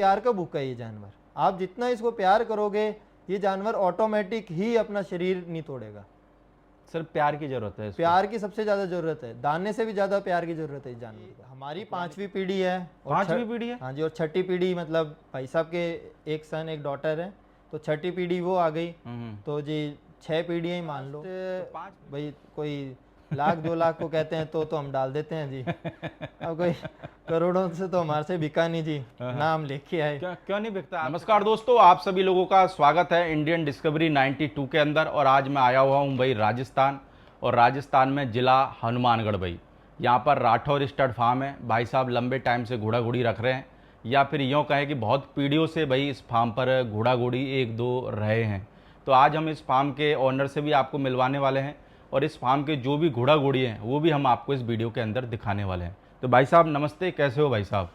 प्यार का भूखा है ये जानवर। आप जितना इसको प्यार करोगे ये जानवर ऑटोमेटिक ही अपना शरीर नहीं तोड़ेगा। सिर्फ प्यार की जरूरत है इसको। प्यार की सबसे ज्यादा जरूरत है, दाने से भी ज्यादा प्यार की जरूरत है इस जानवर को। हमारी 5वीं पीढ़ी है और पांचवी पीढ़ी है? हाँ जी, और 6ठी पीढ़ी मतलब भाई साहब के एक सन एक डॉटर है, तो 6ठी पीढ़ी वो आ गई। तो जी 6 पीढ़ियाँ ही मान लो। भाई कोई लाख 2 लाख को कहते हैं तो हम डाल देते हैं जी। अब कोई करोड़ों से तो हमारे से बिका नहीं जी, नाम लेके आए। क्यों नहीं बिकता? नमस्कार दोस्तों, आप सभी लोगों का स्वागत है इंडियन डिस्कवरी 92 के अंदर। और आज मैं आया हुआ हूं भाई राजस्थान, और राजस्थान में जिला हनुमानगढ़। भाई यहाँ पर राठौर स्टड फार्म है। भाई साहब लंबे टाइम से घोड़ा घोड़ी रख रहे हैं, या फिर यूँ कहें कि बहुत पीढ़ियों से भाई इस फार्म पर घोड़ा घोड़ी एक दो रहे हैं। तो आज हम इस फार्म के ओनर से भी आपको मिलवाने वाले हैं, और इस फार्म के जो भी घोड़ा घोड़ी हैं वो भी हम आपको इस वीडियो के अंदर दिखाने वाले हैं। तो भाई साहब नमस्ते, कैसे हो भाई साहब?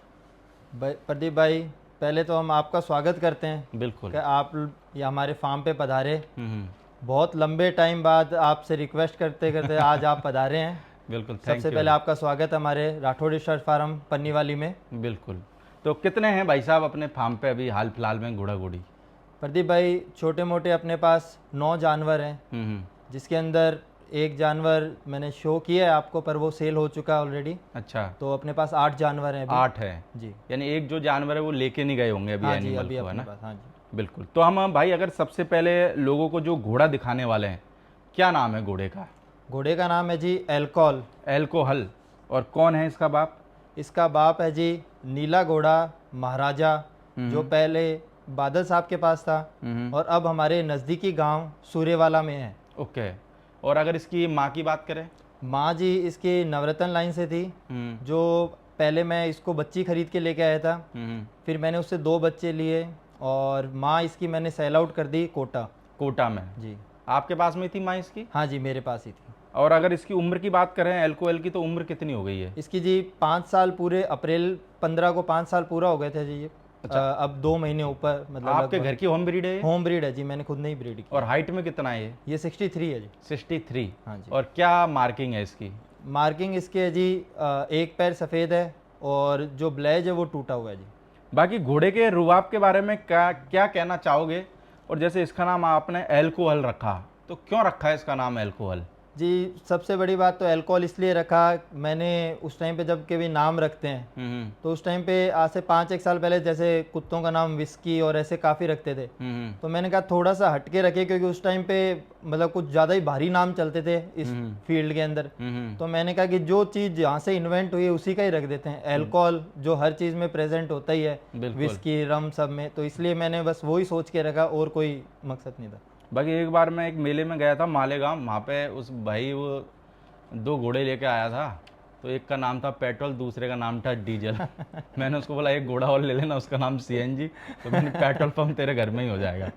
प्रदीप भाई, पहले तो हम आपका स्वागत करते हैं। बिल्कुल कि आप ये हमारे फार्म पे पधारे। बहुत लंबे टाइम बाद आपसे रिक्वेस्ट करते करते आज आप पधारे हैं। बिल्कुल, सबसे पहले आपका स्वागत हमारे राठौड़ स्टड फार्म पन्नीवाली में। बिल्कुल। तो कितने हैं भाई साहब अपने फार्म पे अभी हाल फिलहाल में घोड़ा घोड़ी? प्रदीप भाई छोटे मोटे अपने पास 9 जानवर हैं, जिसके अंदर एक जानवर मैंने शो किया है आपको, पर वो सेल हो चुका है ऑलरेडी। अच्छा, तो अपने पास 8 जानवर हैं अभी। 8 है जी। यानी एक जो जानवर है वो लेके नहीं गए होंगे अभी हाँ जी, एनिमल अभी को, है अपने ना? पास। हाँ जी, बिल्कुल। तो हम भाई अगर सबसे पहले लोगों को जो घोड़ा दिखाने वाले हैं, क्या नाम है घोड़े का? घोड़े का नाम है जी एल्कोहल। एल्कोहल। और कौन है इसका बाप? इसका बाप है जी नीला घोड़ा महाराजा, जो पहले बादल साहब के पास था और अब हमारे नज़दीकी गांव सूर्यवाला में है। ओके। और अगर इसकी माँ की बात करें? माँ जी इसकी नवरत्न लाइन से थी, जो पहले मैं इसको बच्ची खरीद के लेके आया था। फिर मैंने उससे 2 बच्चे लिए और माँ इसकी मैंने सेल आउट कर दी कोटा में। जी। आपके पास में थी माँ इसकी? हाँ जी, मेरे पास ही थी। और अगर इसकी उम्र की बात करें एल्कोहल की, तो उम्र कितनी हो गई है इसकी जी? 5 साल पूरे, अप्रैल 15 को 5 साल पूरा हो गए थे जी। अच्छा। अब 2 महीने ऊपर, मतलब आपके घर की होम ब्रीड है ये? होम ब्रीड है जी, मैंने खुद नहीं ब्रीड की। और हाइट में कितना है ये 63 है जी। 63? हाँ जी। और क्या मार्किंग है इसकी? मार्किंग इसके है जी, एक पैर सफ़ेद है और जो ब्लेज है वो टूटा हुआ है जी। बाकी घोड़े के रुबाब के बारे में क्या क्या कहना चाहोगे? और जैसे इसका नाम आपने एल्कोहल रखा, तो क्यों रखा है इसका नाम एल्कोहल? जी सबसे बड़ी बात तो अल्कोहल इसलिए रखा, मैंने उस टाइम पे जब के भी नाम रखते हैं तो उस टाइम पे आज से 5-1 साल पहले जैसे कुत्तों का नाम विस्की और ऐसे काफ़ी रखते थे। तो मैंने कहा थोड़ा सा हटके रखे, क्योंकि उस टाइम पे मतलब कुछ ज़्यादा ही भारी नाम चलते थे इस फील्ड के अंदर। तो मैंने कहा कि जो चीज़ जहाँ से इन्वेंट हुई है उसी का ही रख देते हैं। अल्कोहल जो हर चीज़ में प्रेजेंट होता ही है, विस्की रम सब में, तो इसलिए मैंने बस वही सोच के रखा, और कोई मकसद नहीं था। बाकी एक बार मैं एक मेले में गया था मालेगांव, वहाँ पे उस भाई वो 2 घोड़े लेके आया था। तो एक का नाम था पेट्रोल, दूसरे का नाम था डीजल। मैंने उसको बोला एक घोड़ा और ले लेना, उसका नाम सीएनजी। तो मैंने पेट्रोल पंप तेरे घर में ही हो जाएगा।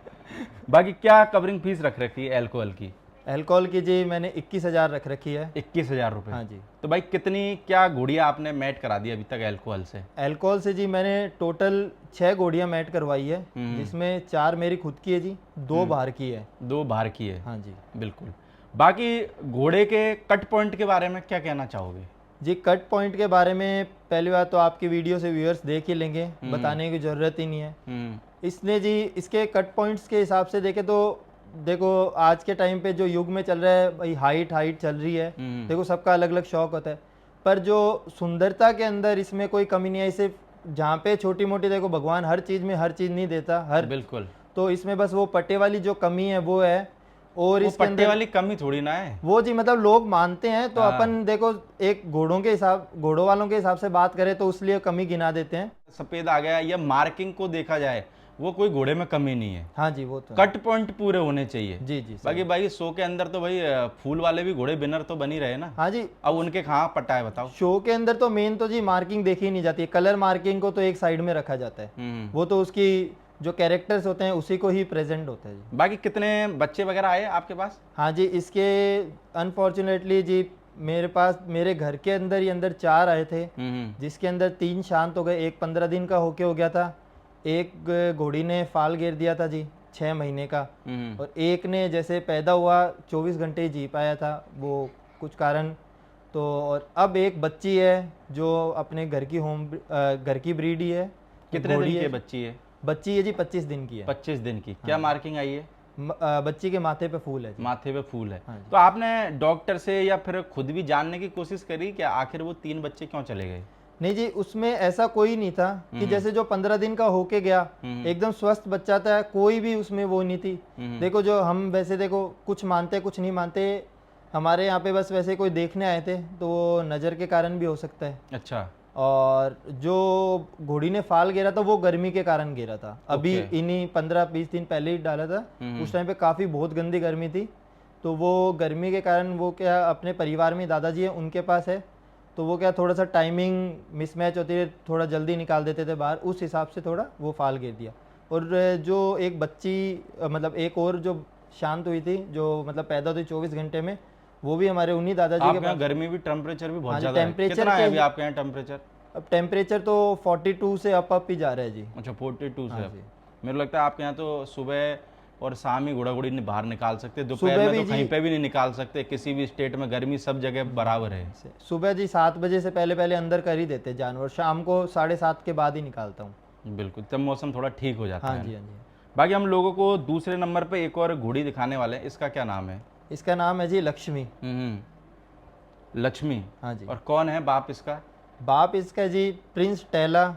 बाकी क्या कवरिंग फीस रख रखी है एल्कोहल की? एल्कोहल की जी मैंने 21,000 रख रखी है। 21,000 रुपये? हाँ जी। तो भाई कितनी क्या घोड़ियाँ आपने मैट करा दी अभी तक एल्कोहल से? एल्कोहल से जी मैंने टोटल 6 घोड़ियाँ मैट करवाई है, जिसमें 4 मेरी खुद की है जी, 2 बाहर की है। 2 बाहर की है? हाँ जी। बिल्कुल। बाकी घोड़े के कट पॉइंट के बारे में क्या कहना चाहोगे? जी कट पॉइंट के बारे में पहली बात तो आपकी वीडियो से व्यूअर्स देख ही लेंगे, बताने की ज़रूरत ही नहीं है। इसने जी इसके कट पॉइंट्स के हिसाब से देखे तो देखो आज के टाइम पे जो युग में चल रहा है भाई, हाइट चल रही है। देखो सबका अलग अलग शौक होता है, पर जो सुंदरता के अंदर इसमें कोई कमी नहीं है। इसे जहाँ पे छोटी मोटी, देखो भगवान हर चीज़ में हर चीज़ नहीं देता हर। बिल्कुल। तो इसमें बस वो पट्टे वाली जो कमी है वो है, और वो इसके पट्टे वाली कमी थोड़ी ना है वो जी, मतलब लोग मानते हैं तो अपन देखो एक घोड़ों वालों के हिसाब से बात करें तो उसलिए कमी गिना देते हैं। सफेद आ गया, या मार्किंग को देखा जाए वो कोई घोड़े में कमी नहीं है। हाँ जी, वो तो कट पॉइंट पूरे होने चाहिए। जी जी। बाकी भाई शो के अंदर तो भाई फूल वाले भी घोड़े बिनर तो बनी रहे ना। हाँ जी। अब उनके कहाँ पट्टा है बताओ? शो के अंदर तो मेन तो जी मार्किंग देखी नहीं जाती है, कलर मार्किंग को तो एक साइड में रखा जाता है। वो तो उसकी जो कैरेक्टर्स होते हैं उसी को ही प्रेजेंट होता है जी। बाकी कितने बच्चे वगैरह आए आपके पास? हाँ जी, इसके अनफॉर्चुनेटली जी मेरे घर के अंदर ही अंदर 4 आए थे, जिसके अंदर 3 शांत हो गए। एक 15 दिन का होके हो गया था, एक घोड़ी ने फाल घेर दिया था जी 6 महीने का, और एक ने जैसे पैदा हुआ 24 घंटे ही जी पाया था वो कुछ कारण। तो और अब एक बच्ची है जो अपने घर की ब्रीड ही है, कितने घोड़ी दिन की है। बच्ची है? बच्ची है जी 25 दिन की है। 25 दिन की। क्या मार्किंग आई है? बच्ची के माथे पे फूल है जी। माथे पे फूल है। हाँ जी। तो आपने डॉक्टर से या फिर खुद भी जानने की कोशिश करी कि आखिर वो 3 बच्चे क्यों चले गए? नहीं जी, उसमें ऐसा कोई नहीं था कि जैसे जो 15 दिन का होके गया एकदम स्वस्थ बच्चा था, कोई भी उसमें वो नहीं थी। देखो जो हम वैसे देखो कुछ मानते कुछ नहीं मानते, हमारे यहाँ पे बस वैसे कोई देखने आए थे तो वो नज़र के कारण भी हो सकता है। अच्छा। और जो घोड़ी ने फाल गिरा था वो गर्मी के कारण गिरा था। अभी ओके। इन्हीं 15-20 दिन पहले ही डाला था। उस टाइम पे काफ़ी बहुत गंदी गर्मी थी, तो वो गर्मी के कारण वो क्या अपने परिवार में दादाजी है उनके पास है, तो वो क्या थोड़ा सा टाइमिंग मिसमैच होती है, थोड़ा जल्दी निकाल देते थे बाहर, उस हिसाब से थोड़ा वो फाल गिर दिया। और जो एक बच्ची मतलब एक और जो शांत हुई थी, जो मतलब पैदा हुई 24 घंटे में, वो भी हमारे उन्हीं दादाजी के आपके यहाँ पास। गर्मी भी, टेम्परेचर भी बहुत हाँ जी, ज़्यादा है। टेम्परेचर कितना है के अभी आपके यहाँ टेम्परेचर? अब टेम्परेचर तो 42 से अप ही जा रहा है जी। अच्छा, 42 हाँ से जी। मेरे को लगता है आपके यहाँ तो सुबह और शाम ही घोड़ा घोड़ी बाहर निकाल सकते, दोपहर सुबह में भी तो जी। कहीं पे भी नहीं निकाल सकते। किसी भी स्टेट में गर्मी सब जगह बराबर है। सुबह जी 7 बजे से पहले पहले अंदर कर ही देते जानवर, शाम को 7:30 के बाद ही निकालता हूँ। बिल्कुल, तब मौसम थोड़ा ठीक हो जाता हाँ है। जी, हाँ जी। बाकी हम लोगों को दूसरे नंबर पे एक और घोड़ी दिखाने वाले हैं, इसका क्या नाम है? इसका नाम है जी लक्ष्मी। लक्ष्मी। हाँ जी। और कौन है बाप इसका? बाप इसका जी प्रिंस टेला,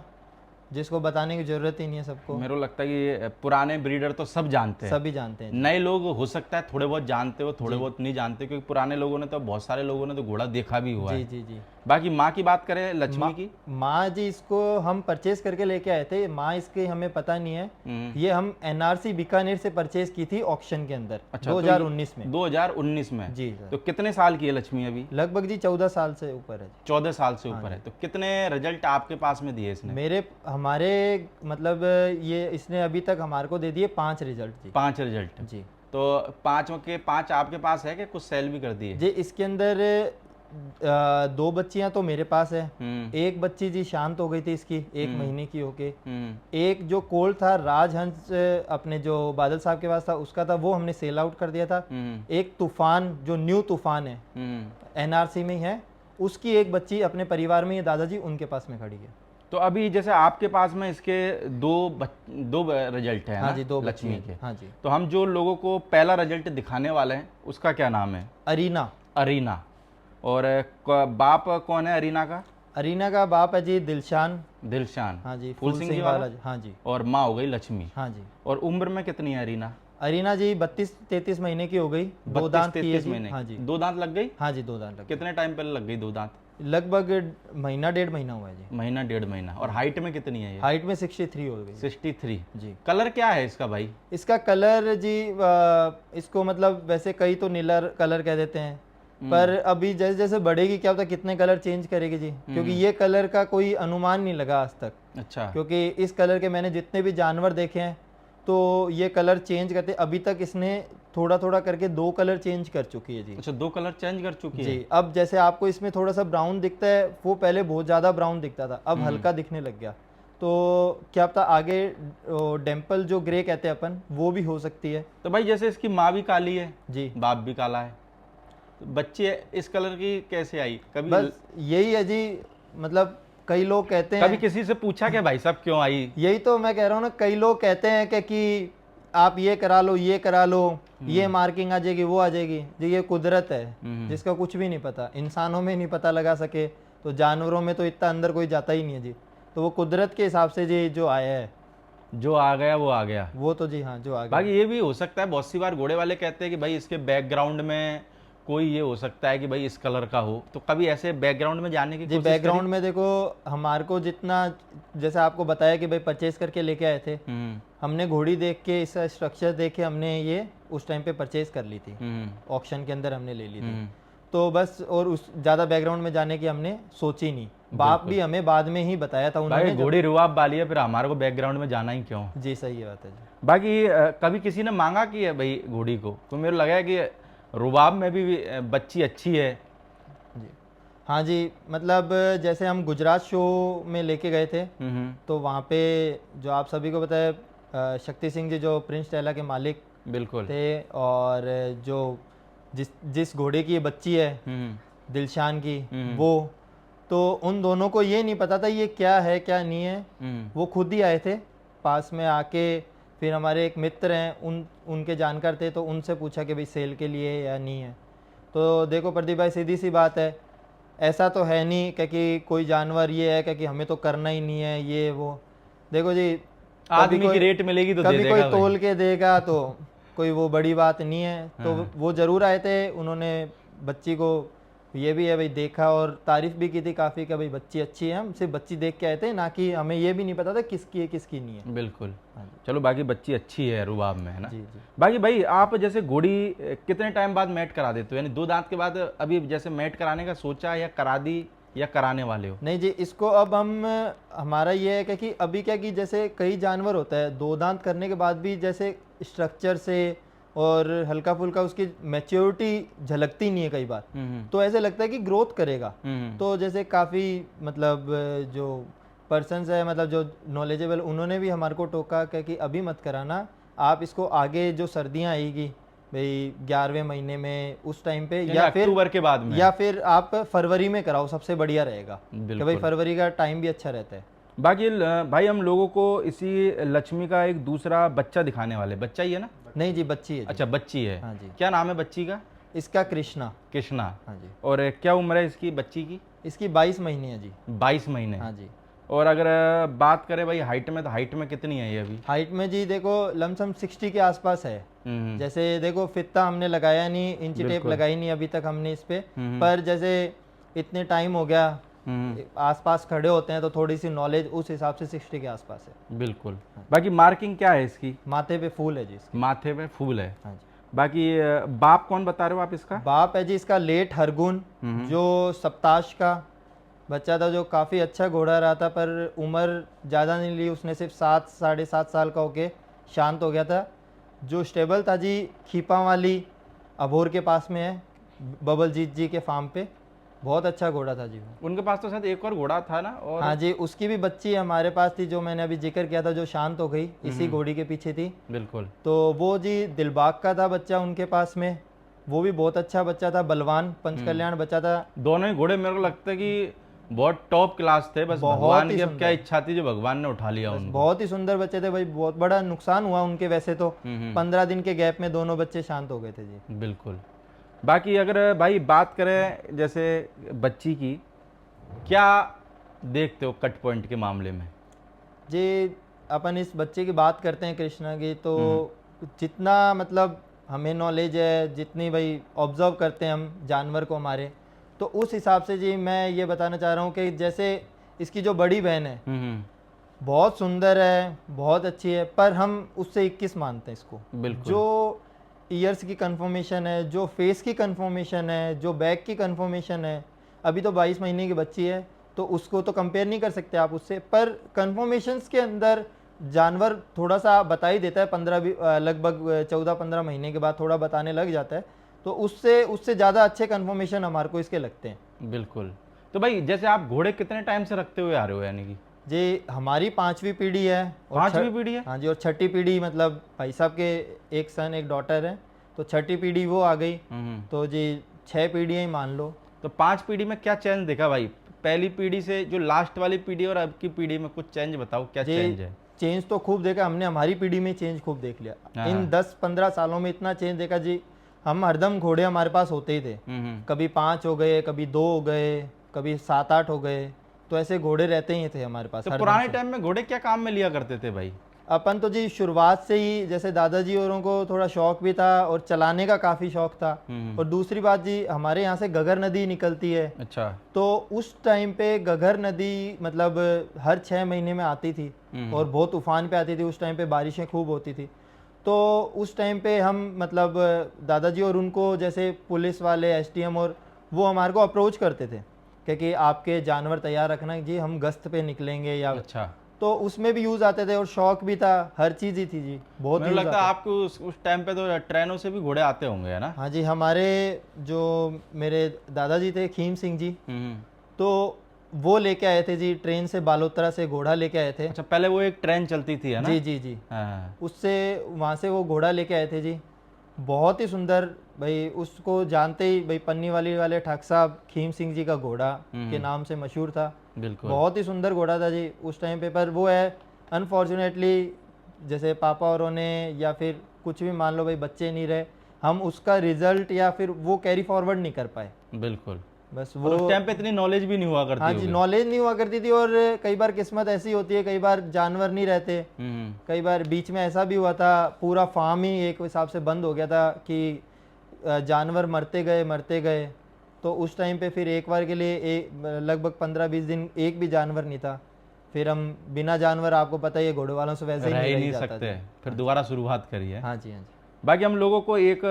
जिसको बताने की जरूरत ही नहीं है सबको। मेरे को लगता है कि ये पुराने ब्रीडर तो सब जानते हैं। सभी जानते हैं जी। नए लोग हो सकता है थोड़े बहुत जानते हो, थोड़े बहुत नहीं जानते, क्योंकि पुराने लोगों ने तो, बहुत सारे लोगों ने तो घोड़ा देखा भी हुआ जी है। जी जी। बाकी माँ की बात करें लक्ष्मी की। माँ जी इसको हम परचेज करके लेके आए थे, माँ इसकी हमें पता नहीं है। ये हम एनआरसी बीकानेर से परचेज की थी ऑक्शन के अंदर। अच्छा, 2019 में। 2019 में जी सर। तो कितने साल की है लक्ष्मी अभी? लगभग जी 14 साल से ऊपर है जी। 14 साल से ऊपर है। तो कितने रिजल्ट आपके पास में दिए इसने? हमारे मतलब ये इसने अभी तक हमारे को दे दिए 5 रिजल्ट जी। 5 रिजल्ट जी। तो 5 के 5 आपके पास है कि कुछ सेल भी कर दिए? जी इसके अंदर 2 बच्चियां तो मेरे पास है। एक बच्ची जी शांत हो गई थी इसकी 1 महीने की होके। एक जो कोल था राजहंस अपने जो बादल साहब के पास था उसका था, वो हमने सेल आउट कर दिया था। एक तूफान जो न्यू तूफान है एनआरसी में ही है, उसकी एक बच्ची अपने परिवार में, ये दादाजी उनके पास में खड़ी है। तो अभी जैसे आपके पास में इसके दो रिजल्ट है हाँ ना जी, 2 लक्ष्मी बच्ची के। हाँ जी। तो हम जो लोगों को पहला रिजल्ट दिखाने वाले हैं उसका क्या नाम है? अरीना। अरीना। और बाप कौन है अरीना का? अरीना का बाप है जी दिलशान। दिलशान। हाँ जी, फूल सिंह जी वाला। हाँ जी। और माँ हो गई लक्ष्मी। हाँ जी। और उम्र में कितनी है अरीना? अरीना जी 32-33 महीने की हो गई। 2 दांत की है 32-33 जी। महीने। हाँ जी। 2 दांत लग गई? हाँ जी, 2 दांत लग कितने टाइम पहले लग गई 2 दांत? गए। लगभग महीना 1.5 महीना हुआ है जी। महीना 1.5 महीना। और हाइट में कितनी है ये? हाइट में 63 हो गई। 63 जी। कलर क्या है इसका भाई? इसका कलर जी इसको मतलब वैसे कई तो नीला कलर कह देते हैं, पर अभी जैसे जैसे बढ़ेगी क्या पता कितने कलर चेंज करेगी जी, क्योंकि ये कलर का कोई अनुमान नहीं लगा आज तक। अच्छा। क्योंकि इस कलर के मैंने जितने भी जानवर देखे हैं तो ये कलर चेंज करते, अभी तक इसने थोड़ा थोड़ा करके 2 कलर चेंज कर चुकी है जी। अच्छा, 2 कलर चेंज कर चुकी है जी। अब जैसे आपको इसमें थोड़ा सा ब्राउन दिखता है, वो पहले बहुत ज़्यादा ब्राउन दिखता था, अब हल्का दिखने लग गया। तो क्या पता आगे डेम्पल जो ग्रे कहते हैं अपन, वो भी हो सकती है। तो भाई जैसे इसकी माँ भी काली है जी, बाप भी काला है, तो बच्चे इस कलर की कैसे आई? कभी बस यही है जी, मतलब कई लोग कहते कभी हैं, किसी से पूछा क्या भाई साहब क्यों आई? यही तो मैं कह रहा हूँ ना, कई लोग कहते हैं कि आप ये करा लो, ये करा लो, ये मार्किंग आ जाएगी, वो आ जाएगी जी। ये कुदरत है जिसका कुछ भी नहीं पता, इंसानों में नहीं पता लगा सके तो जानवरों में तो इतना अंदर कोई जाता ही नहीं है जी। तो वो कुदरत के हिसाब से जी जो आया है, जो आ गया वो आ गया। वो तो जी हाँ जो आ गया। बाकी ये भी हो सकता है, बहुत सी बार घोड़े वाले कहते हैं कि भाई इसके बैकग्राउंड में कोई ये हो सकता है कि भाई इस कलर का हो, तो कभी ऐसे बैकग्राउंड में जाने की जी कोशिश बैकग्राउंड में देखो, हमारे को जितना, जैसे आपको बताया कि भाई परचेज करके लेके आए थे, हमने घोड़ी देख के, इसका स्ट्रक्चर देख के हमने ये उस टाइम पे परचेज कर ली थी, ऑक्शन के अंदर हमने ले ली थी। तो बस, और उस ज़्यादा बैकग्राउंड में जाने की हमने सोची नहीं। बाप भी हमें बाद में ही बताया था उन्होंने। भाई घोड़ी रुआब वाली है, फिर हमारे को बैकग्राउंड में जाना ही क्यों? जी सही बात है जी। बाकी कभी किसी ने मांगा कि है भाई घोड़ी को, तो मेरे लगा है कि रुबाब में भी बच्ची अच्छी है। जी हाँ जी, मतलब जैसे हम गुजरात शो में लेके गए थे, तो वहाँ पे जो आप सभी को पता है शक्ति सिंह जी जो प्रिंस टेला के मालिक बिल्कुल थे, और जो जिस घोड़े की ये बच्ची है दिलशान की, वो, तो उन दोनों को ये नहीं पता था ये क्या है क्या नहीं है। वो खुद ही आए थे पास में आके, फिर हमारे एक मित्र हैं उनके जानकार थे, तो उनसे पूछा कि भाई सेल के लिए है या नहीं है। तो देखो प्रदीप भाई, सीधी सी बात है, ऐसा तो है नहीं कि कोई जानवर ये है कि हमें तो करना ही नहीं है ये वो। देखो जी, आदमी की रेट मिलेगी तो दे कभी देगा कोई भाई। तोल के देगा तो कोई वो बड़ी बात नहीं है। तो वो जरूर आए थे, उन्होंने बच्ची को ये भी है भाई देखा और तारीफ भी की थी काफ़ी कि भाई बच्ची अच्छी है। हम सिर्फ बच्ची देख के आए थे, ना कि हमें ये भी नहीं पता था किसकी है किसकी नहीं है। बिल्कुल। चलो बाकी बच्ची अच्छी है रुबाब में, है ना। जी जी। बाकी भाई आप जैसे घोड़ी कितने टाइम बाद मैट करा देते हो, यानी 2 दांत के बाद अभी जैसे मैट कराने का सोचा या करा दी या कराने वाले हो? नहीं जी, इसको अब हमारा ये है कि अभी क्या कि जैसे कई जानवर होता है 2 दांत करने के बाद भी जैसे स्ट्रक्चर से और हल्का फुल्का उसकी मैच्योरिटी झलकती नहीं है कई बार। तो ऐसे लगता है कि ग्रोथ करेगा। तो जैसे काफ़ी मतलब जो पर्सन्स है, मतलब जो नॉलेजेबल, उन्होंने भी हमारे को टोका कि अभी मत कराना, आप इसको आगे जो सर्दियाँ आएगी भाई 11वें महीने में उस टाइम पे, या फिर अक्टूबर के बाद में, या फिर आप फरवरी में कराओ, सबसे बढ़िया रहेगा कि भाई फरवरी का टाइम भी अच्छा रहता है। बाकी भाई हम लोगों को इसी लक्ष्मी का एक दूसरा बच्चा दिखाने वाले, बच्चा ही है ना? नहीं जी, बच्ची है जी। अच्छा बच्ची है। हाँ जी। क्या नाम है बच्ची का? इसका कृष्णा। कृष्णा। हाँ जी। और क्या उम्र है इसकी बच्ची की? इसकी 22 महीने है जी। 22 महीने। हाँ जी। और अगर बात करें भाई हाइट में, तो हाइट में कितनी है ये अभी? हाइट में जी देखो लमसम 60 के आसपास है। जैसे देखो फित्ता हमने लगाया नहीं, इंची टेप लगाई नहीं अभी तक हमने इस पे, पर जैसे इतने टाइम हो गया आसपास खड़े होते हैं तो थोड़ी सी नॉलेज उस हिसाब से 60 के आसपास है। बिल्कुल। बाकी मार्किंग क्या है इसकी? माथे पे फूल है जी इसके। माथे पे फूल है। हाँ जी। बाकी बाप कौन बता रहे हो आप इसका? बाप है जी इसका लेट हरगुन, जो सप्ताश का बच्चा था, जो काफ़ी अच्छा घोड़ा रहा था, पर उम्र ज़्यादा नहीं ली उसने, सिर्फ 7 साढ़े 7 साल का होके शांत हो गया था। जो स्टेबल था जी खीपा वाली अभोर के पास में है, बबलजीत जी के फार्म पे, बहुत अच्छा घोड़ा था जी वो। उनके पास तो शायद एक और घोड़ा था ना? और हाँ जी, उसकी भी बच्ची हमारे पास थी, जो मैंने अभी जिक्र किया था, जो शांत हो गई, इसी घोड़ी के पीछे थी। बिल्कुल। तो वो जी दिलबाग का था बच्चा उनके पास में, वो भी बहुत अच्छा बच्चा था, बलवान पंचकल्याण बच्चा था। दोनों ही घोड़े मेरे को लगता है कि बहुत टॉप क्लास थे, बस भगवान की अब क्या इच्छा थी जो भगवान ने उठा लिया उनको। बहुत ही सुंदर बच्चे थे भाई, बहुत बड़ा नुकसान हुआ उनके वैसे तो। 15 दिन के गैप में दोनों बच्चे शांत हो गए थे जी। बिल्कुल। बाकी अगर भाई बात करें जैसे बच्ची की, क्या देखते हो कट पॉइंट के मामले में? जी अपन इस बच्चे की बात करते हैं कृष्णा की, तो जितना मतलब हमें नॉलेज है, जितनी भाई ऑब्जर्व करते हैं हम जानवर को हमारे, तो उस हिसाब से जी मैं ये बताना चाह रहा हूँ कि जैसे इसकी जो बड़ी बहन है बहुत सुंदर है, बहुत अच्छी है, पर हम उससे 21 मानते हैं इसको। जो ईयर्स की कंफर्मेशन है, जो फेस की कंफर्मेशन है, जो बैक की कंफर्मेशन है, अभी तो 22 महीने की बच्ची है, तो उसको तो कंपेयर नहीं कर सकते आप उससे, पर कंफर्मेशंस के अंदर जानवर थोड़ा सा बता ही देता है। 15 लगभग 14-15 महीने के बाद थोड़ा बताने लग जाता है, तो उससे ज़्यादा अच्छे कंफर्मेशन हमारे को इसके लगते हैं। बिल्कुल। तो भाई जैसे आप घोड़े कितने टाइम से रखते हुए आ रहे हो, यानी कि? जी हमारी 5वीं पीढ़ी है। 5वीं पीढ़ी है? हाँ जी, और 6ठी पीढ़ी मतलब भाई साहब के एक सन एक डॉटर है, तो 6ठी पीढ़ी वो आ गई, तो जी 6 पीढ़ियाँ ही मान लो। तो 5 पीढ़ी में क्या चेंज देखा भाई, पहली पीढ़ी से जो लास्ट वाली पीढ़ी और अब की पीढ़ी में? कुछ चेंज बताओ, क्या चेंज है? चेंज तो खूब देखा हमने, हमारी पीढ़ी में चेंज खूब देख लिया। इन 10-15 सालों में इतना चेंज देखा जी। हम हरदम घोड़े हमारे पास होते ही थे, कभी 5 हो गए, कभी 2 हो गए, कभी 7-8 हो गए, तो ऐसे घोड़े रहते ही थे हमारे पास। तो पुराने टाइम में घोड़े क्या काम में लिया करते थे भाई? अपन तो जी शुरुआत से ही जैसे दादाजी औरों को थोड़ा शौक भी था और चलाने का काफ़ी शौक था। और दूसरी बात जी, हमारे यहाँ से गगर नदी निकलती है। अच्छा। तो उस टाइम पे गगर नदी मतलब हर 6 महीने में आती थी और बहुत तूफान पे आती थी। उस टाइम पे बारिशें खूब होती थी, तो उस टाइम पे हम मतलब दादाजी और उनको जैसे पुलिस वाले, एसडीएम और वो हमारे को अप्रोच करते थे कि आपके जानवर तैयार रखना जी, हम गश्त पे निकलेंगे या। अच्छा। तो उसमें भी यूज़ आते थे और शौक भी था, हर चीज़ ही थी जी। बहुत मुझे लगता है आपको उस टाइम पे तो ट्रेनों से भी घोड़े आते होंगे, है ना? हाँ जी, हमारे जो मेरे दादाजी थे खीम सिंह जी, तो वो लेके आए थे जी, ट्रेन से बालोतरा से घोड़ा लेके आए थे। अच्छा, पहले वो एक ट्रेन चलती थी, है ना? जी जी जी। उससे वहाँ से वो घोड़ा लेके आए थे जी। बहुत ही सुंदर भाई। उसको जानते ही भाई पन्नी वाले ठाक साहब खीम सिंह जी का घोड़ा के नाम से मशहूर था। बिल्कुल। बहुत ही सुंदर घोड़ा था जी उस टाइम पे। पर वो है अनफॉर्चुनेटली, जैसे पापा औरों ने या फिर कुछ भी मान लो भाई, बच्चे नहीं रहे, हम उसका रिजल्ट या फिर वो कैरी फॉरवर्ड नहीं कर पाए। बिल्कुल। बस और वो उस टाइम पे इतनी नॉलेज भी नहीं हुआ करती हाँ जी, होगी। नॉलेज नहीं हुआ करती थी। और कई बार किस्मत ऐसी होती है, कई बार जानवर नहीं रहते। कई बार बीच में ऐसा भी हुआ था, पूरा फार्म ही एक हिसाब से बंद हो गया था कि जानवर मरते गए। तो उस टाइम पे फिर एक बार के लिए लगभग 15-20 दिन एक भी जानवर नहीं था। फिर हम बिना जानवर, आपको पता ही है घोड़े वालों से वैसे ही रह ही नहीं नहीं जाता सकते, था। फिर दोबारा शुरुआत करी है। हाँ जी, हाँ जी। बाकी हम लोगों को एक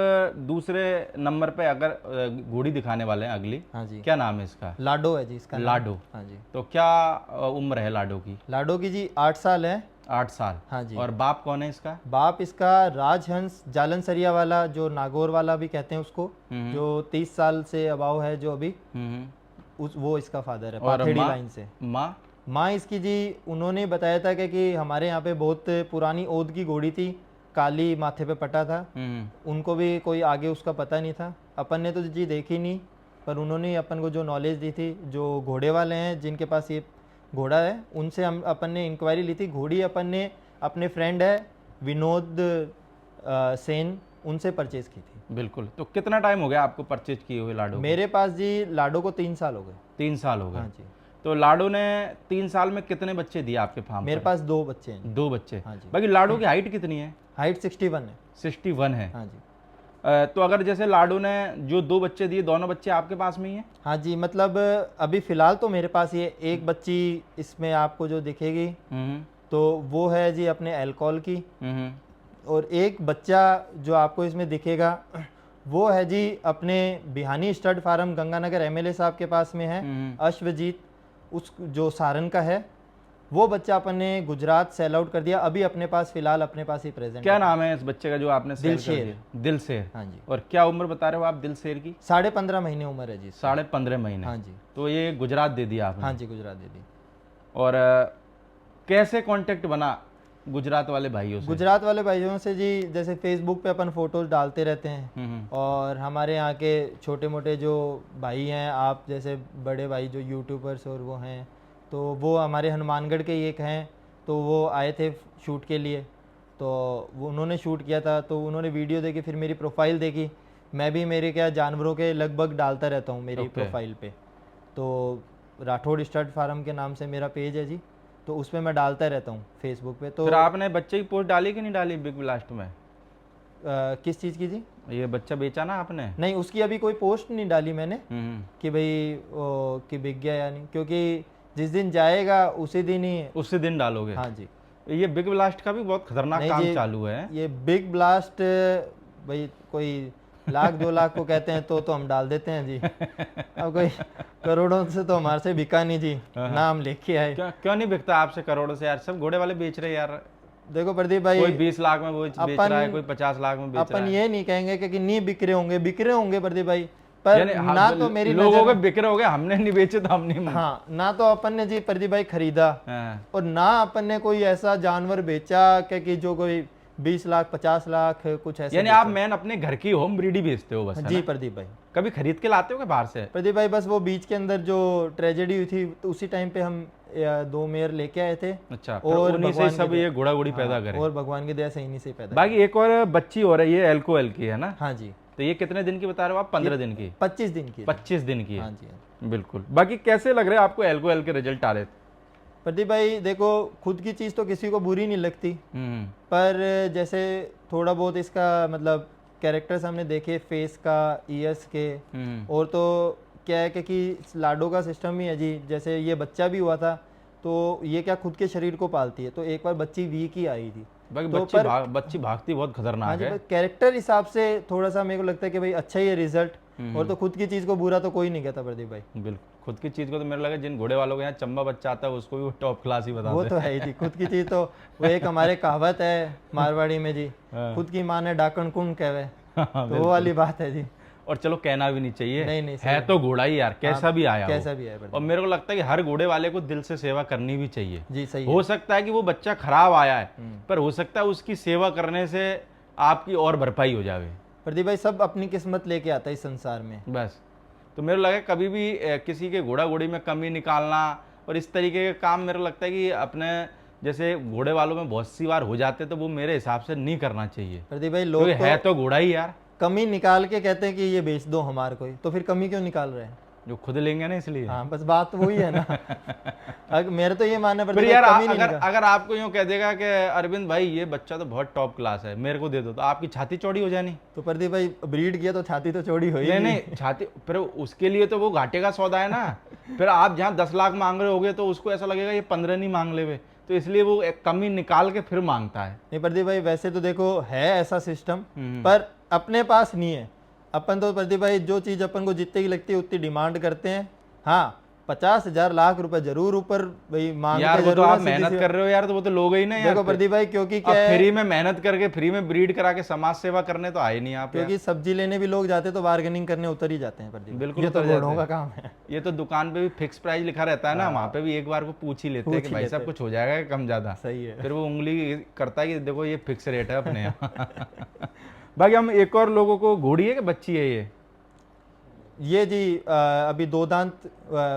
दूसरे नंबर पे अगर घोड़ी दिखाने वाले हैं अगली, हाँ जी, क्या नाम है इसका? लाडो है जी इसका नाम। लाडो। हाँ जी। तो क्या उम्र है लाडो की? लाडो की जी 8 साल है। 8 साल। हाँ जी। और बाप कौन है इसका? बाप इसका राजहंस जालनसरिया वाला, जो नागौर वाला भी कहते हैं उसको, जो 30 साल से अबाव है जो अभी, वो इसका फादर है, और पाथेड़ी माँ? लाइन से। माँ? माँ इसकी जी, उन्होंने बताया था कि हमारे यहाँ पे बहुत पुरानी ओद की घोड़ी थी, काली माथे पे पटा था। उनको भी कोई आगे उसका पता नहीं था। अपन ने तो जी देखी नहीं, पर उन्होंने अपन को जो नॉलेज दी थी, जो घोड़े वाले हैं जिनके पास ये घोड़ा है, उनसे हम अपन ने इंक्वायरी ली थी। घोड़ी अपन ने अपने फ्रेंड है विनोद सेन, उनसे परचेज की थी। बिल्कुल। तो कितना टाइम हो गया आपको परचेज किए हुए लाडो को? मेरे पास जी लाडो को 3 साल हो गए। 3 साल हो गए। हाँ जी। तो लाडो ने 3 साल में कितने बच्चे दिए आपके फार्म मेरे पर? पास 2 बच्चे हैं। 2 बच्चे। हाँ जी। बाकी लाडो की हाइट कितनी है? हाइट 61 है। 61 है। हाँ जी। तो अगर जैसे लाडो ने जो 2 बच्चे दिए, दोनों बच्चे आपके पास में ही हैं? हाँ जी, मतलब अभी फ़िलहाल तो मेरे पास ये एक बच्ची इसमें आपको जो दिखेगी, तो वो है जी अपने अल्कोहल की। और एक बच्चा जो आपको इसमें दिखेगा, वो है जी अपने बिहानी स्टड फार्म गंगानगर एमएलए साहब के पास में है, अश्वजीत, उस जो सारन का है। वो बच्चा अपन ने गुजरात सेल आउट कर दिया, अभी अपने पास फ़िलहाल अपने पास ही प्रेजेंट। क्या नाम है इस बच्चे का जो आपने सेल कर दिलशेर। दिया? दिलशेर। हाँ जी। और क्या उम्र बता रहे हो आप दिलशेर की? 15.5 महीने उम्र है जी। 15.5 महीने। हाँ जी। तो ये गुजरात दे दिया आपने? हाँ जी, गुजरात दे दी। और कैसे कांटेक्ट बना गुजरात वाले भाइयों से? गुजरात वाले भाइयों से जी, जैसे फेसबुक पे अपन फोटोज डालते रहते हैं, और हमारे यहाँ के छोटे मोटे जो भाई हैं, आप जैसे बड़े भाई जो यूट्यूबर्स और वो हैं, तो वो हमारे हनुमानगढ़ के ही एक हैं, तो वो आए थे शूट के लिए। तो वो उन्होंने शूट किया था, तो उन्होंने वीडियो देखी, फिर मेरी प्रोफाइल देखी। मैं भी मेरे क्या जानवरों के लगभग डालता रहता हूँ मेरी प्रोफाइल पे। तो राठौड़ स्टड फार्म के नाम से मेरा पेज है जी, तो उसमें मैं डालता रहता हूँ फेसबुक पे। तो फिर आपने बच्चे की पोस्ट डाली कि नहीं डाली बिग ब्लास्ट में? किस चीज़ की जी? ये बच्चा बेचा ना आपने? नहीं, उसकी अभी कोई पोस्ट नहीं डाली मैंने कि भाई कि बिक गया या नहीं, क्योंकि जिस दिन जाएगा उसी दिन ही। उसी दिन डालोगे? हाँ जी। ये बिग ब्लास्ट का भी बहुत खतरनाक काम चालू है। ये बिग ब्लास्ट भाई कोई 1-2 लाख को कहते हैं तो हम डाल देते हैं जी। अब कोई करोड़ों से तो हमारे से बिका नहीं जी, नाम लिख के आए। क्यों नहीं बिकता आपसे करोड़ों से यार? सब घोड़े वाले बेच रहे यार। देखो प्रदीप भाई, कोई 20 लाख में बेच रहा है, कोई 50 लाख में बेच रहा है। अपन ये नहीं कहेंगे कि नहीं बिक रहे होंगे प्रदीप भाई, पर ना तो मेरी लोगों के बिक रहे हो गए, हमने नहीं बेचे तो हम नहीं। हाँ, ना तो अपन ने जी प्रदीप भाई खरीदा, और ना अपन ने कोई ऐसा जानवर बेचा कि जो कोई 20 लाख 50 लाख कुछ ऐसे। यानी आप मैन अपने घर की होम ब्रीड ही बेचते हो बस? जी प्रदीप भाई। कभी खरीद के लाते हो क्या बाहर से? प्रदीप भाई बस वो बीच के अंदर जो ट्रेजेडी हुई थी, तो उसी टाइम पे हम 2 मेयर लेके आए थे। अच्छा, और उन्हीं से सब ये घोड़ा घोड़ी पैदा करे। और भगवान की दया से इन्हीं से पैदा। बाकी एक और बच्ची हो रही है एल्कोहल की, है ना? हाँ जी। तो ये कितने दिन की बता रहे हो आप? 15 दिन की? 25 दिन की। 25 दिन की है। हाँ जी। बिल्कुल। बाकी कैसे लग रहे हैं आपको एल्कोहल के रिजल्ट आ रहे? प्रदीप भाई देखो, खुद की चीज़ तो किसी को बुरी नहीं लगती, पर जैसे थोड़ा बहुत इसका मतलब कैरेक्टर्स हमने देखे फेस का, ईयर्स के, और तो क्या है कि लाडो का सिस्टम ही है जी, जैसे ये बच्चा भी हुआ था, तो ये क्या खुद के शरीर को पालती है, तो एक बार बच्ची वीक ही आई थी। तो बच्ची भागती बहुत खतरनाक है। कैरेक्टर हिसाब से थोड़ा सा मेरे को लगता है कि भाई अच्छा ही है रिजल्ट, और तो खुद की चीज़ को बुरा तो कोई नहीं कहता प्रदीप भाई। बिल्कुल, खुद की चीज़ को तो मेरे लगा जिन घोड़े वालों के यहाँ चंबा बच्चा आता है उसको भी वो टॉप क्लास ही बताते हैं। वो तो है जी, खुद की चीज़ तो वो एक हमारे कहावत है मारवाड़ी में जी, खुद की माँ ने डाकन कुन कहवे, तो वो वाली बात है जी। और चलो कहना भी नहीं चाहिए, नहीं है तो घोड़ा ही यार, कैसा भी आया, कैसा भी आया। और मेरे को लगता है कि हर घोड़े वाले को दिल से सेवा करनी भी चाहिए जी। सही हो सकता है कि वो बच्चा खराब आया है, पर हो सकता है उसकी सेवा करने से आपकी और भरपाई हो जाए। प्रदीप भाई सब अपनी किस्मत लेके आता है इस संसार में। बस तो मेरे लगा कभी भी किसी के घोड़ा घोड़ी में कमी निकालना और इस तरीके के काम मेरे लगता है कि अपने जैसे घोड़े वालों में बहुत सी बार हो जाते, तो वो मेरे हिसाब से नहीं करना चाहिए। प्रदीप भाई लोग तो है तो घोड़ा ही यार, कमी निकाल के कहते हैं कि ये बेच दो हमारे को, तो फिर कमी क्यों निकाल रहे हैं? जो खुद लेंगे ना, इसलिए। हाँ बस बात वही है ना। मेरे तो ये मानना फिर प्रदीप यार भाई, कमी नहीं अगर निकाल। अगर आपको यूं कह देगा कि अरविंद भाई ये बच्चा तो बहुत टॉप क्लास है, मेरे को दे दो, तो आपकी छाती चौड़ी हो जानी। तो प्रदीप भाई ब्रीड किया तो छाती तो चौड़ी हुई। नहीं नहीं, छाती फिर उसके लिए तो वो घाटे का सौदा है ना। फिर आप जहाँ 10 लाख मांग रहे होगे तो उसको ऐसा लगेगा ये 15 नहीं मांग ले हुए, तो इसलिए वो एक कमी निकाल के फिर मांगता है। नहीं प्रदीप भाई वैसे तो देखो है ऐसा सिस्टम, पर अपने पास नहीं है। अपन तो प्रदीप भाई जो चीज अपन को जितने की लगती है उतनी डिमांड करते हैं। हाँ 50,000 लाख रुपए जरूर ऊपर भाई मांगते यार वो तो जरूर आप है, मेहनत कर रहे हो यार, तो वो तो लोग ही ना यार। देखो प्रदीप भाई क्योंकि क्या अब है, फ्री में मेहनत करके फ्री में ब्रीड करा के समाज सेवा करने तो आए नहीं आप यार। क्योंकि सब्जी लेने भी लोग जाते तो बार्गेनिंग करने उतर ही जाते हैं प्रदीप। बिल्कुल ये तो उतर जाते घोड़ों हैं। का काम है। ये तो दुकान पे भी फिक्स प्राइस लिखा रहता है ना, वहाँ पे भी एक बार को पूछ ही लेते हैं कि भाई साहब कुछ हो जाएगा कम ज्यादा। सही है। फिर वो उंगली करता है कि देखो ये फिक्स रेट है अपने यहाँ। बाकी हम एक और लोगों को, घोड़ी है कि बच्ची है ये जी अभी 2 दांत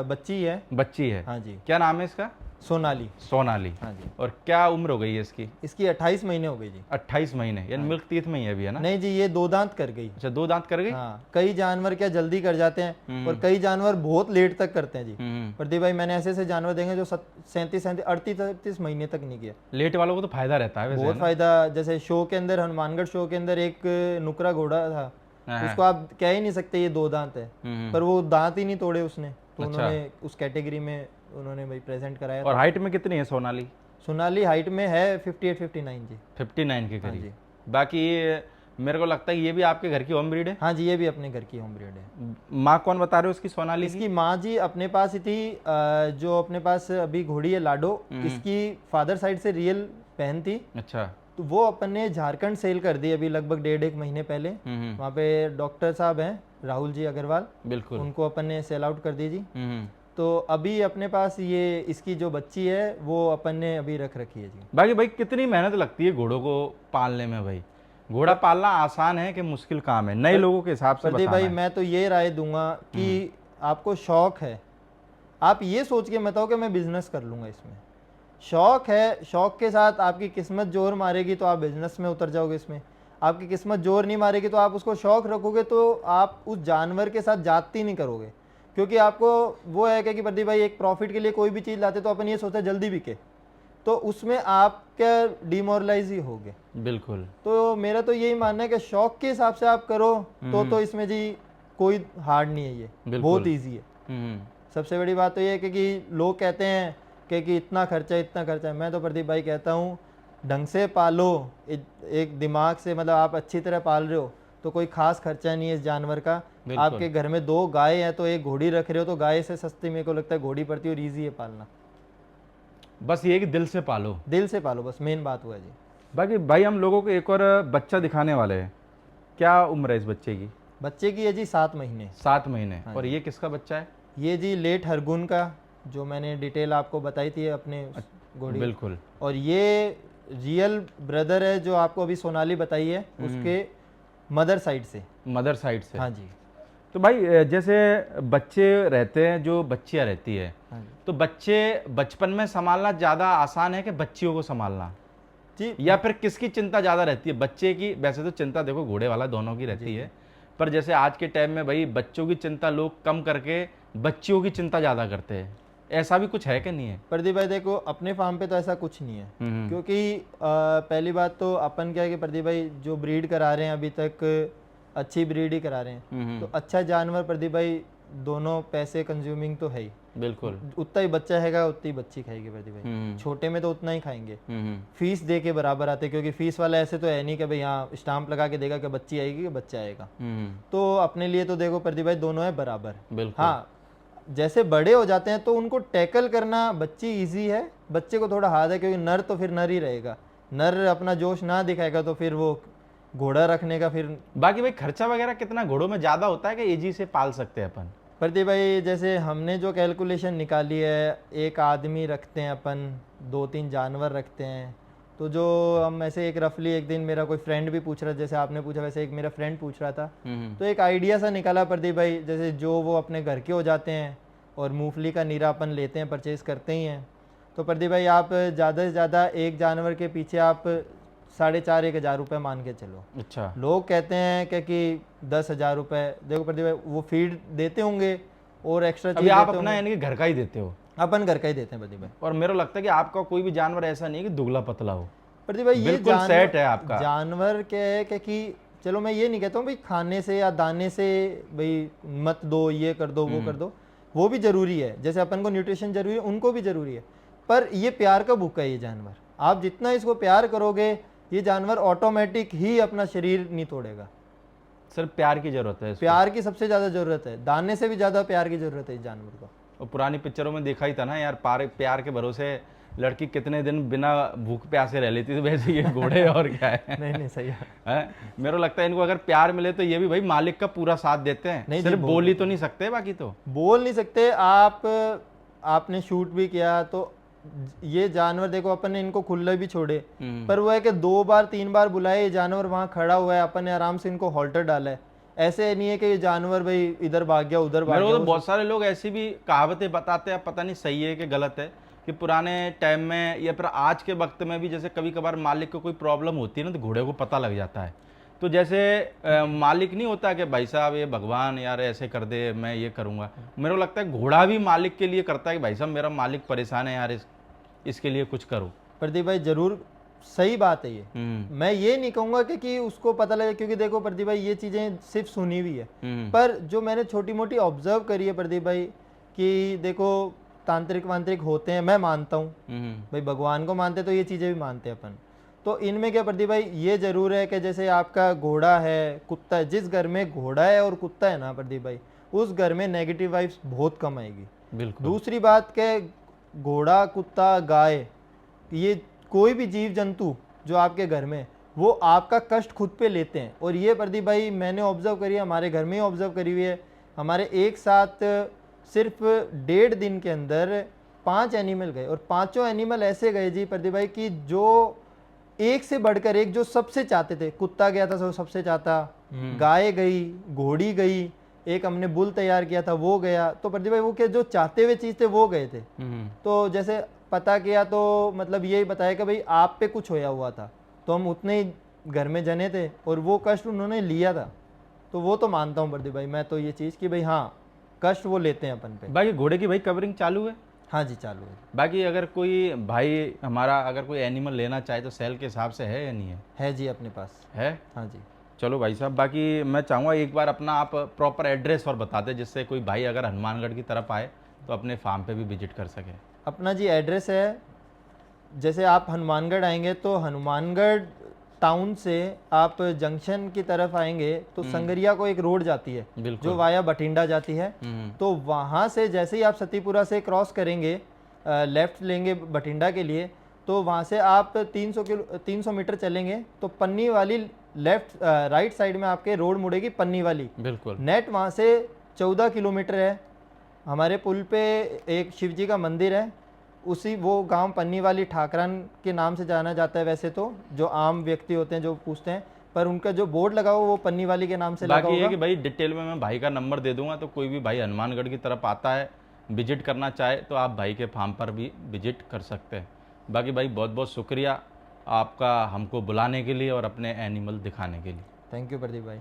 बच्ची है। बच्ची है। हाँ जी। क्या नाम है इसका? सोनाली। सोनाली। हाँ जी। और क्या उम्र हो गई है इसकी? इसकी 28 महीने हो गई जी। 28 महीने, यानी मिल्क टीथ में ही है अभी, है ना? नहीं जी ये 2 दांत कर गई। अच्छा 2 दांत कर गई। हाँ कई जानवर क्या जल्दी कर जाते हैं और कई जानवर बहुत लेट तक करते हैं जी। प्रदीप भाई मैंने ऐसे ऐसे जानवर देखे जो 37 38 महीने तक नहीं किया। लेट वालों को तो फायदा रहता है वैसे, बहुत फायदा। जैसे शो के अंदर, हनुमानगढ़ शो के अंदर एक नुकरा घोड़ा था, उसको आप कह ही नहीं सकते ये 2 दांत है, पर वो दांत ही नहीं तोड़े उसने, तो उन्होंने उस कैटेगरी में उन्होंने भाई प्रेजेंट कराया। और हाइट में कितनी है सोनाली? सोनाली हाइट में है 58-59 जी। 59 के करीब। बाकी ये मेरे को लगता है ये भी आपके घर की होम ब्रीड है। हाँ जी ये भी अपने घर की होम ब्रीड है। माँ कौन बता रहे हो उसकी, सोनाली की? इसकी माँ जी अपने पास ही थी, जो अपने पास अभी घोड़ी है लाडो, इसकी फादर साइड से रियल बहन थी। अच्छा। तो वो अपन ने झारखंड सेल कर दी अभी लगभग 1.5 महीने पहले। वहाँ पे डॉक्टर साहब हैं राहुल जी अग्रवाल, बिल्कुल, उनको अपन ने सेल आउट कर दी जी। तो अभी अपने पास ये इसकी जो बच्ची है वो अपन ने अभी रख रखी है जी। बाकी भाई कितनी मेहनत लगती है घोड़ों को पालने में भाई? घोड़ा पालना आसान है कि मुश्किल काम है, नए लोगों के हिसाब से प्रदीप भाई मैं तो ये राय दूंगा कि आपको शौक है, आप ये सोच के मत आओ कि मैं बिजनेस कर लूंगा इसमें। शौक है, शौक के साथ आपकी किस्मत जोर मारेगी तो आप बिजनेस में उतर जाओगे इसमें। आपकी किस्मत जोर नहीं मारेगी तो आप उसको शौक रखोगे तो आप उस जानवर के साथ जाती नहीं करोगे, क्योंकि आपको वो है कि प्रदीप भाई एक प्रॉफिट के लिए कोई भी चीज़ लाते तो अपन ये सोचते जल्दी बिके, तो उसमें आप क्या डिमोरलाइज ही होगे। बिल्कुल। तो मेरा तो यही मानना है कि शौक के हिसाब से आप करो तो इसमें जी कोई हार्ड नहीं है, ये बहुत ईजी है। सबसे बड़ी बात तो ये है कि लोग कहते हैं कि इतना खर्चा इतना खर्चा है। मैं तो प्रदीप भाई कहता हूँ ढंग से पालो, एक दिमाग से, मतलब आप अच्छी तरह पाल रहे हो तो कोई खास खर्चा नहीं है इस जानवर का। आपके घर में 2 गाय हैं तो एक घोड़ी रख रहे हो तो गाय से सस्ती मेरे को लगता है घोड़ी पड़ती है और ईजी है पालना। बस ये कि दिल से पालो, दिल से पालो, बस मेन बात हुआ जी। बाकी भाई हम लोगों को एक और बच्चा दिखाने वाले हैं। क्या उम्र है इस बच्चे की? बच्चे की है जी 7 महीने। 7 महीने। और ये किसका बच्चा है? ये जी लेट हरगुन का, जो मैंने डिटेल आपको बताई थी अपने घोड़ी। बिल्कुल। और ये रियल ब्रदर है जो आपको अभी सोनाली बताई है, उसके मदर साइड से। मदर साइड से? हाँ जी। तो भाई जैसे बच्चे रहते हैं, जो बच्चियां रहती है, तो बच्चे बचपन में संभालना ज़्यादा आसान है कि बच्चियों को संभालना जी? या फिर किसकी चिंता ज़्यादा रहती है? बच्चे की वैसे तो चिंता देखो घोड़े वाला दोनों की रहती है, पर जैसे आज के टाइम में भाई बच्चों की चिंता लोग कम करके बच्चियों की चिंता ज़्यादा करते हैं, ऐसा भी कुछ है कि नहीं है? प्रदीप भाई देखो अपने फार्म पे तो ऐसा कुछ नहीं है, क्योंकि पहली बात तो अपन क्या है कि प्रदीप भाई जो ब्रीड करा रहे हैं अभी तक अच्छी ब्रीड ही करा रहे हैं, तो अच्छा जानवर प्रदीप भाई दोनों पैसे कंज्यूमिंग तो है ही। बिल्कुल। उतना ही बच्चा हैगा उतनी बच्ची खाएगी प्रदीप भाई, छोटे में तो उतना ही खाएंगे। फीस दे के बराबर आते, क्योंकि फीस वाला ऐसे तो है नहीं कि भाई यहाँ स्टाम्प लगा के देगा कि बच्ची आएगी कि बच्चा आएगा। तो अपने लिए तो देखो प्रदीप भाई दोनों है बराबर। हाँ जैसे बड़े हो जाते हैं तो उनको टैकल करना बच्ची ईजी है, बच्चे को थोड़ा हार्ड है, क्योंकि नर तो फिर नर ही रहेगा, नर अपना जोश ना दिखाएगा तो फिर वो घोड़ा रखने का फिर। बाकी भाई खर्चा वगैरह कितना घोड़ों में ज़्यादा होता है कि इजी से पाल सकते हैं अपन? प्रदीप भाई जैसे हमने जो कैलकुलेशन निकाली है, एक आदमी रखते हैं अपन, 2-3 जानवर रखते हैं तो जो हम ऐसे एक रफली एक दिन मेरा कोई फ्रेंड भी पूछ रहा, जैसे आपने पूछा वैसे एक मेरा फ्रेंड पूछ रहा था, तो एक आइडिया सा निकाला प्रदीप भाई, जैसे जो वो अपने घर के हो जाते हैं और मूंगफली का नीरा अपन लेते हैं, परचेज करते ही हैं, तो प्रदीप भाई आप ज़्यादा से ज़्यादा एक जानवर के पीछे आप 4,500-1,000 रुपये मान के चलो। अच्छा। लोग कहते हैं कि 10,000 रुपये, देखो प्रदीप भाई वो फीड देते होंगे और एक्स्ट्रा अभी चीज आप देते अपना होंगे, यानी कि घर का ही देते हो? अपन घर का ही देते हैं प्रदीप भाई। और मेरा लगता है कि आपका कोई भी जानवर ऐसा नहीं है कि दुबला पतला हो, प्रदीप भाई ये बिल्कुल सेट है आपका जानवर क्या है कि चलो मैं ये नहीं कहता हूँ भाई खाने से या दाने से भाई मत दो, ये कर दो वो कर दो, वो भी जरूरी है, जैसे अपन को न्यूट्रिशन जरूरी है उनको भी जरूरी है, पर ये प्यार का भूखा है ये जानवर। आप जितना इसको प्यार करोगे ये जानवर ऑटोमेटिक ही अपना शरीर नहीं तोड़ेगा। सिर्फ प्यार की जरूरत है इसको। प्यार की सबसे ज्यादा जरूरत है, दाने से भी ज्यादा प्यार की जरूरत है इस जानवर को। और पुरानी पिक्चरों में देखा ही था ना यार, प्यार के भरोसे लड़की कितने दिन बिना भूख प्यासे रह लेती थी, वैसे ये घोड़े और क्या है। नहीं नहीं सही है। मेरे को लगता है इनको अगर प्यार मिले तो ये भी भाई मालिक का पूरा साथ देते हैं। नहीं सिर्फ बोल ही तो नहीं सकते, बाकी तो बोल नहीं सकते। आपने शूट भी किया तो ये जानवर देखो अपन ने इनको खुले भी छोड़े, पर वो है कि 2 बार 3 बार बुलाए, ये जानवर वहां खड़ा हुआ है, अपन ने आराम से इनको हॉल्टर डाला है। ऐसे नहीं है कि ये जानवर भाई इधर भाग गया उधर भाग गया। तो बहुत सारे लोग ऐसी भी कहावतें बताते हैं, पता नहीं सही है कि गलत है, कि पुराने टाइम में या फिर आज के वक्त में भी जैसे कभी कभार मालिक को कोई प्रॉब्लम होती है ना, तो घोड़े को पता लग जाता है। तो जैसे मालिक नहीं होता कि भाई साहब ये भगवान यार ऐसे कर दे मैं ये करूंगा, मेरे को लगता है घोड़ा भी मालिक के लिए करता है कि भाई साहब मेरा मालिक परेशान है यार, इसके लिए कुछ करो। प्रदीप भाई जरूर सही बात है ये, मैं ये नहीं कहूंगा कि उसको पता लगे, क्योंकि देखो प्रदीप भाई ये चीजें सिर्फ सुनी हुई है, पर जो मैंने छोटी मोटी ऑब्जर्व करी है प्रदीप भाई, कि देखो तांत्रिक वांत्रिक होते हैं, मैं मानता हूँ भाई, भगवान को मानते तो ये चीजें भी मानते हैं अपन, तो इनमें क्या प्रदीप भाई ये जरूर है कि जैसे आपका घोड़ा है कुत्ता है, जिस घर में घोड़ा है और कुत्ता है ना प्रदीप भाई, उस घर में नेगेटिव वाइब्स बहुत कम आएगी। बिल्कुल। दूसरी बात के घोड़ा कुत्ता गाय, ये कोई भी जीव जंतु जो आपके घर में, वो आपका कष्ट खुद पे लेते हैं। और ये प्रदीप भाई मैंने ऑब्जर्व करी है, हमारे घर में ही ऑब्जर्व करी हुई है। हमारे एक साथ सिर्फ 1.5 दिन के अंदर 5 एनिमल गए, और 5 एनिमल ऐसे गए जी प्रदीप भाई कि जो एक से बढ़कर एक, जो सबसे चाहते थे, कुत्ता गया था सबसे चाहता, गाय गई, घोड़ी गई, एक हमने बुल तैयार किया था वो गया, तो प्रदीप भाई वो क्या जो चाहते हुए चीज थे वो गए थे। तो जैसे पता किया तो मतलब यही बताया कि भाई आप पे कुछ होया हुआ था, तो हम उतने ही घर में जने थे और वो कष्ट उन्होंने लिया था, तो वो तो मानता हूँ प्रदीप भाई मैं तो ये चीज़ कि भाई हाँ कष्ट वो लेते हैं अपन पे। बाकी घोड़े की भाई कवरिंग चालू है? हाँ जी चालू है। बाकी अगर कोई भाई हमारा अगर कोई एनिमल लेना चाहे तो सेल के हिसाब से है या नहीं है? है जी अपने पास है। हाँ जी। चलो भाई साहब, बाकी मैं चाहूँगा एक बार अपना आप प्रॉपर एड्रेस और बता दें, जिससे कोई भाई अगर हनुमानगढ़ की तरफ आए तो अपने फार्म पे भी विजिट कर सके। अपना जी एड्रेस है, जैसे आप हनुमानगढ़ आएंगे तो हनुमानगढ़ टाउन से आप जंक्शन की तरफ आएंगे तो संगरिया को एक रोड जाती है जो वाया बठिंडा जाती है, तो वहाँ से जैसे ही आप सतीपुरा से क्रॉस करेंगे, लेफ्ट लेंगे बठिंडा के लिए, तो वहाँ से आप 300 मीटर चलेंगे तो पन्नी वाली लेफ्ट राइट साइड में आपके रोड मुड़ेगी, पन्नी वाली। बिल्कुल। नेट वहाँ से 14 किलोमीटर है। हमारे पुल पे एक शिवजी का मंदिर है, उसी वो गांव पन्नी वाली ठाकरान के नाम से जाना जाता है वैसे तो, जो आम व्यक्ति होते हैं जो पूछते हैं, पर उनका जो बोर्ड लगा हुआ वो पन्नी वाली के नाम से लगा हुआ। बाकी ये कि भाई डिटेल में मैं भाई का नंबर दे दूंगा, तो कोई भी भाई हनुमानगढ़ की तरफ आता है विजिट करना चाहे तो आप भाई के फार्म पर भी विजिट कर सकते हैं। बाकी भाई बहुत बहुत शुक्रिया आपका हमको बुलाने के लिए और अपने एनिमल दिखाने के लिए। थैंक यू प्रदीप भाई।